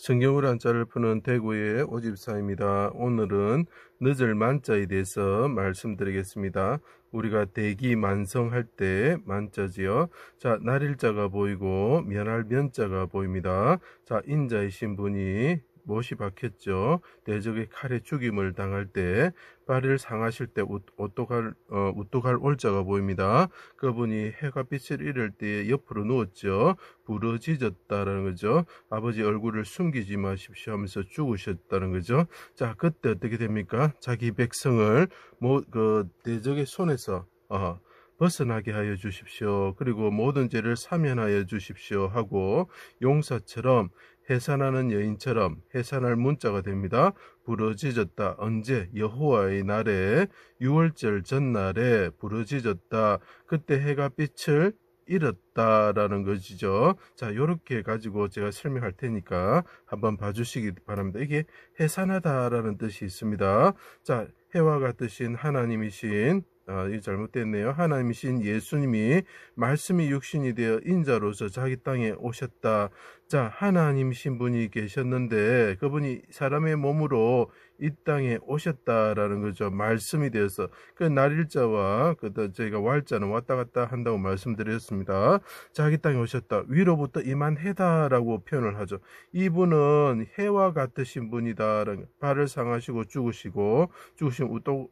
성경으로 한자를 푸는 대구의 오집사입니다. 오늘은 늦을 만자에 대해서 말씀드리겠습니다. 우리가 대기만성할 때 만자지요. 자, 날일자가 보이고 면할 면자가 보입니다. 자, 인자이신 분이 못이 박혔죠. 대적의 칼에 죽임을 당할 때 발을 상하실 때 우뚝할 올자가 보입니다. 그분이 해가 빛을 잃을 때 옆으로 누웠죠. 부러지졌다라는 거죠. 아버지 얼굴을 숨기지 마십시오 하면서 죽으셨다는 거죠. 자, 그때 어떻게 됩니까? 자기 백성을 대적의 손에서 벗어나게 하여 주십시오. 그리고 모든 죄를 사면하여 주십시오 하고 용사처럼 해산하는 여인처럼 해산할 문자가 됩니다. 부러지졌다. 언제? 여호와의 날에 6월절 전날에 부러지졌다. 그때 해가 빛을 잃었다라는 것이죠. 자, 이렇게 가지고 제가 설명할 테니까 한번 봐주시기 바랍니다. 이게 해산하다라는 뜻이 있습니다. 자, 해와 같으신 하나님이신 이거 잘못됐네요. 하나님이신 예수님이 말씀이 육신이 되어 인자로서 자기 땅에 오셨다. 자, 하나님이신 분이 계셨는데 그분이 사람의 몸으로 이 땅에 오셨다라는 거죠. 말씀이 되어서 그 날일자와 저희가 왈자는 왔다 갔다 한다고 말씀드렸습니다. 자기 땅에 오셨다. 위로부터 임한 해다라고 표현을 하죠. 이분은 해와 같으신 분이다라는 발을 상하시고 죽으신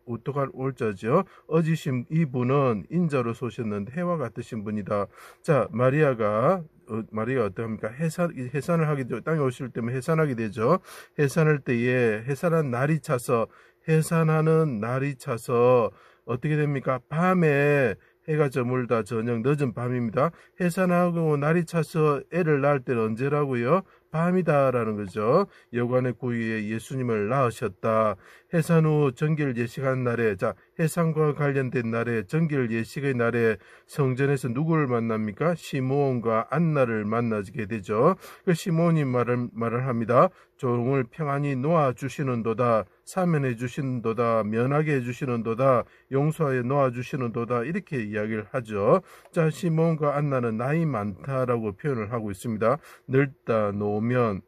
우뚝할 올자죠. 어지신 이분은 인자로 오셨는데 해와 같으신 분이다. 자, 마리아가 어떡합니까? 해산을 하게 되죠. 땅에 오실 때면 해산하게 되죠. 해산할 때에 해산한 날이 차서 해산하는 날이 차서 어떻게 됩니까? 밤에 해가 저물다 저녁 늦은 밤입니다. 해산하고 날이 차서 애를 낳을 때는 언제라고요? 밤이다라는 거죠. 여관의 고위에 예수님을 낳으셨다. 해산 후 정기를 예식한 날에, 자, 해산과 관련된 날에, 정기를 예식의 날에 성전에서 누구를 만납니까? 시므온과 안나를 만나게 되죠. 그 시므온이 말을 합니다. 종을 평안히 놓아주시는도다. 사면해 주시는도다. 면하게 해주시는도다. 용서하여 놓아주시는도다. 이렇게 이야기를 하죠. 자, 시므온과 안나는 나이 많다라고 표현을 하고 있습니다. 늙다, 노면,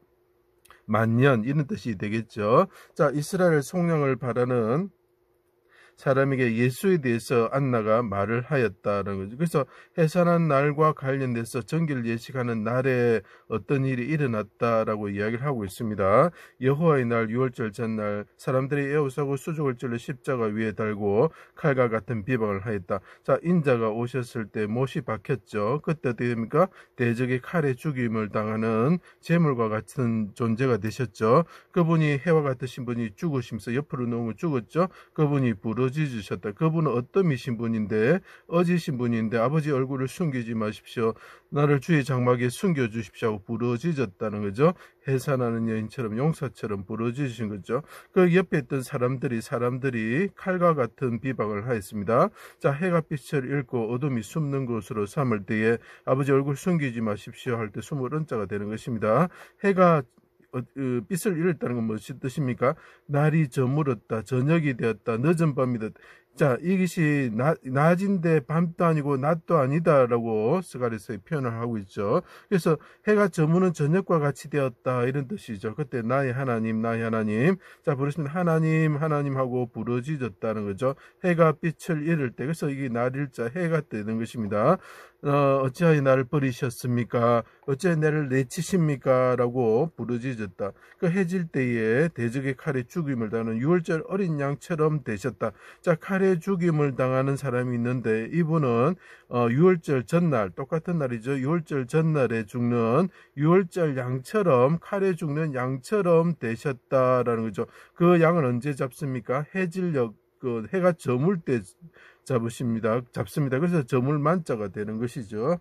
만년 이런 뜻이 되겠죠. 자, 이스라엘 속량을 바라는 사람에게 예수에 대해서 안나가 말을 하였다는 거죠. 그래서 해산한 날과 관련돼서 정기를 예식하는 날에 어떤 일이 일어났다라고 이야기를 하고 있습니다. 여호와의 날 6월절 전날 사람들이 애우사고 수족을 찔러 십자가 위에 달고 칼과 같은 비방을 하였다. 자, 인자가 오셨을 때 못이 박혔죠. 그때 어떻게 됩니까? 대적의 칼에 죽임을 당하는 재물과 같은 존재가 되셨죠. 그분이 해와 같으신 분이 죽으시면서 옆으로 누우면 죽었죠. 그분이 부러지셨다. 그분은 어떠미신 분인데 어지신 분인데 아버지 얼굴을 숨기지 마십시오. 나를 주의 장막에 숨겨주십시오 하고 부러지셨다는 거죠. 해산하는 여인처럼 용사처럼 부러지신 거죠. 그 옆에 있던 사람들이 칼과 같은 비방을 하였습니다. 자, 해가 빛을 잃고 어둠이 숨는 곳으로 삼을 때에 아버지 얼굴 숨기지 마십시오 할 때 숨을 은자가 되는 것입니다. 해가 빛을 잃었다는 건 무엇이 뜻입니까? 날이 저물었다, 저녁이 되었다, 늦은 밤이 되었다. 자, 이것이 낮인데 밤도 아니고 낮도 아니다라고 스가랴서에 표현을 하고 있죠. 그래서 해가 저무는 저녁과 같이 되었다 이런 뜻이죠. 그때 나의 하나님. 자, 부르시면 하나님 하고 부러지졌다는 거죠. 해가 빛을 잃을 때. 그래서 이게 날일자 해가 되는 것입니다. 어찌하여 나를 버리셨습니까? 어찌하여 나를 내치십니까? 라고 부르짖었다. 그 해질 때에 대적의 칼에 죽임을 당하는 6월절 어린 양처럼 되셨다. 자, 칼에 죽임을 당하는 사람이 있는데 이분은 6월절 전날, 똑같은 날이죠. 6월절 전날에 죽는 6월절 양처럼, 칼에 죽는 양처럼 되셨다라는 거죠. 그 양은 언제 잡습니까? 해질녘, 해가 저물 때 잡습니다. 그래서 저물 만자가 되는 것이죠.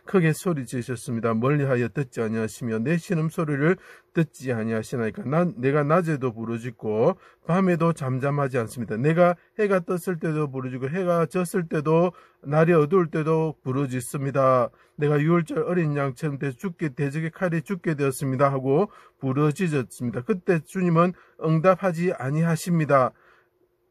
크게 소리 지으셨습니다. 멀리하여 듣지 아니하시며 내 신음소리를 듣지 아니하시나이까. 내가 낮에도 부르짖고 밤에도 잠잠하지 않습니다. 내가 해가 떴을 때도 부르짖고 해가 졌을 때도 날이 어두울 때도 부르짖습니다. 내가 6월절 어린 양처럼 대적의 칼에 죽게 되었습니다 하고 부르짖었습니다. 그때 주님은 응답하지 아니하십니다.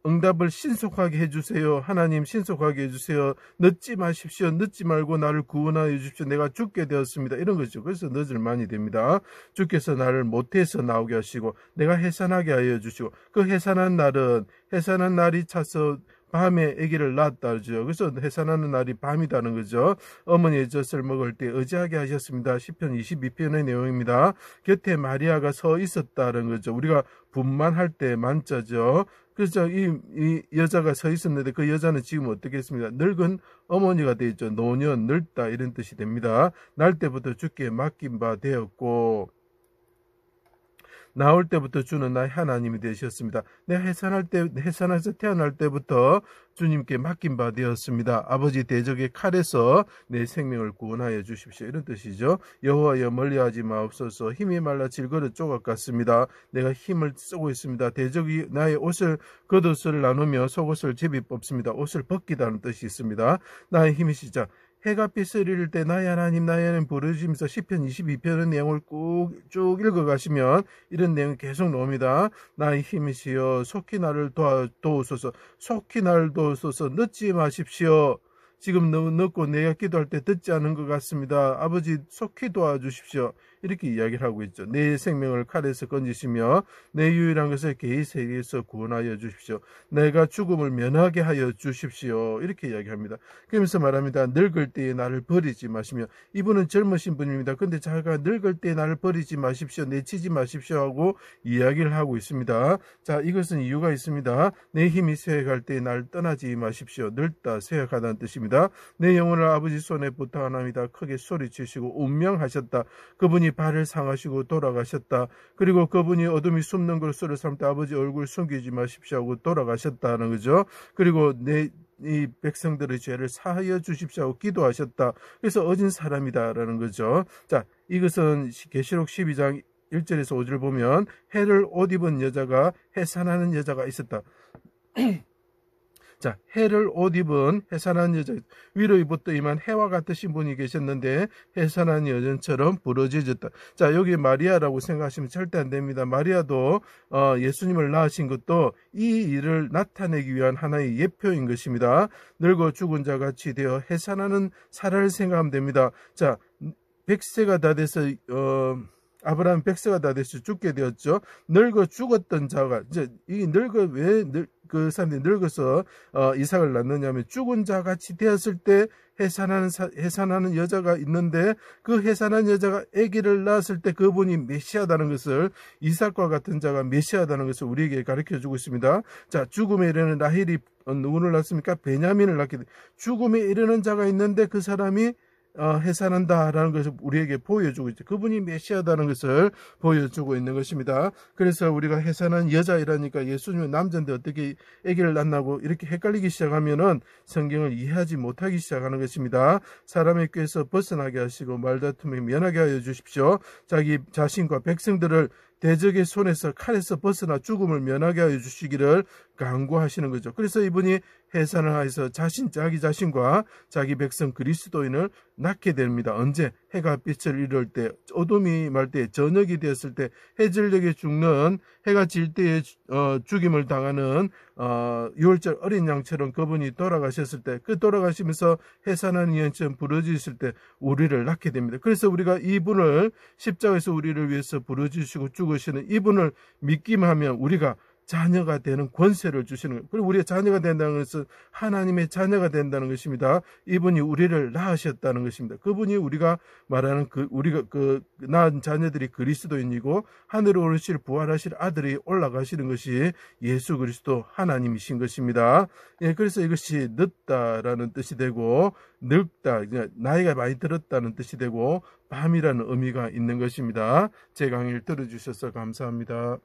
응답을 신속하게 해주세요. 하나님 신속하게 해주세요. 늦지 마십시오. 늦지 말고 나를 구원하여 주십시오. 내가 죽게 되었습니다. 이런 거죠. 그래서 늦을 많이 됩니다. 주께서 나를 모태에서 나오게 하시고 내가 해산하게 하여 주시고 그 해산한 날이 차서 밤에 아기를 낳았다죠. 그래서 해산하는 날이 밤이다는 거죠. 어머니의 젖을 먹을 때 의지하게 하셨습니다. 시편 22편의 내용입니다. 곁에 마리아가 서 있었다는 거죠. 우리가 분만할 때 만자죠. 그래서 이 여자가 서 있었는데 그 여자는 지금 어떻게 했습니까? 늙은 어머니가 되었죠. 노년, 늙다 이런 뜻이 됩니다. 날 때부터 주께 맡긴 바 되었고 나올 때부터 주는 나의 하나님이 되셨습니다. 내가 해산해서 태어날 때부터 주님께 맡긴 바 되었습니다. 아버지 대적의 칼에서 내 생명을 구원하여 주십시오. 이런 뜻이죠. 여호와여 멀리하지 마옵소서. 힘이 말라 질그릇 조각 같습니다. 내가 힘을 쓰고 있습니다. 대적이 나의 옷을 겉옷을 나누며 속옷을 제비 뽑습니다. 옷을 벗기다는 뜻이 있습니다. 나의 힘이 시작. 해가 빛을 잃을 때 나의 하나님 나의 하나님 부르짖으면서 시편 22편의 내용을 꾹 쭉 읽어가시면 이런 내용이 계속 나옵니다. 나의 힘이시여 속히 나를 도우소서. 속히 나를 도우소서. 늦지 마십시오. 지금 너무 늦고 내가 기도할 때 듣지 않은 것 같습니다. 아버지 속히 도와주십시오. 이렇게 이야기를 하고 있죠. 내 생명을 칼에서 건지시며 내 유일한 것을 개의세계에서 구원하여 주십시오. 내가 죽음을 면하게 하여 주십시오. 이렇게 이야기합니다. 그러면서 말합니다. 늙을 때에 나를 버리지 마시며 이분은 젊으신 분입니다. 근데 자기가 늙을 때에 나를 버리지 마십시오. 내치지 마십시오 하고 이야기를 하고 있습니다. 자, 이것은 이유가 있습니다. 내 힘이 쇠약할 때에 나를 떠나지 마십시오. 늙다 쇠약하다는 뜻입니다. 내 영혼을 아버지 손에 부탁합니다. 크게 소리치시고 운명하셨다. 그분이 발을 상하시고 돌아가셨다. 그리고 그분이 어둠이 숨는 곳으로 삼을 때 아버지 얼굴 숨기지 마십시오 하고 돌아가셨다는 거죠. 그리고 이 백성들의 죄를 사하여 주십시오 하고 기도하셨다. 그래서 어진 사람이다라는 거죠. 자, 이것은 계시록 12장 1절에서 5절 보면 해를 옷 입은 여자가 해산하는 여자가 있었다. 자, 해를 옷 입은 해산한 여자, 위로 입었더니만 해와 같으신 분이 계셨는데 해산한 여전처럼 부러져졌다. 자, 여기 마리아라고 생각하시면 절대 안 됩니다. 마리아도 예수님을 낳으신 것도 이 일을 나타내기 위한 하나의 예표인 것입니다. 늙어 죽은 자 같이 되어 해산하는 사례를 생각하면 됩니다. 자, 100세가 다 돼서 아브라함 100세가 다 돼서 죽게 되었죠. 늙어 죽었던 자가 이제 이 그 사람들이 늙어서 이삭을 낳느냐면 죽은 자 같이 되었을 때 해산하는 여자가 있는데 그 해산한 여자가 아기를 낳았을 때 그분이 메시아다는 것을 이삭과 같은 자가 메시아다는 것을 우리에게 가르쳐주고 있습니다. 자, 죽음에 이르는 라헬이 누구를 낳습니까? 베냐민을 낳게 돼. 죽음에 이르는 자가 있는데 그 사람이 해산한다라는 것을 우리에게 보여주고 있죠. 그분이 메시아다는 것을 보여주고 있는 것입니다. 그래서 우리가 해산한 여자이라니까 예수님은 남자인데 어떻게 아기를 낳나고 이렇게 헷갈리기 시작하면은 성경을 이해하지 못하기 시작하는 것입니다. 사람의 꾀에서 벗어나게 하시고 말다툼에 면하게 하여 주십시오. 자기 자신과 백성들을 대적의 손에서 칼에서 벗어나 죽음을 면하게 하여 주시기를 간구하시는 거죠. 그래서 이분이 해산을 하여서 자기 자신과 자기 백성 그리스도인을 낳게 됩니다. 언제? 해가 빛을 잃을 때, 어둠이 말 때, 저녁이 되었을 때, 해질녘에 죽는, 해가 질 때에 죽임을 당하는 6월절 어린 양처럼 그분이 돌아가셨을 때, 그 돌아가시면서 해산한 이언처럼 부러지실 때 우리를 낳게 됩니다. 그래서 우리가 이분을 십자가에서 우리를 위해서 부러지시고 죽으시는 이분을 믿기만 하면 우리가 자녀가 되는 권세를 주시는 거예요. 그리고 우리가 자녀가 된다는 것은 하나님의 자녀가 된다는 것입니다. 이분이 우리를 낳으셨다는 것입니다. 그분이 우리가 말하는 우리가 낳은 자녀들이 그리스도인이고 하늘에 오르실 부활하실 아들이 올라가시는 것이 예수 그리스도 하나님이신 것입니다. 예, 그래서 이것이 늦다라는 뜻이 되고 늙다, 나이가 많이 들었다는 뜻이 되고 밤이라는 의미가 있는 것입니다. 제 강의를 들어주셔서 감사합니다.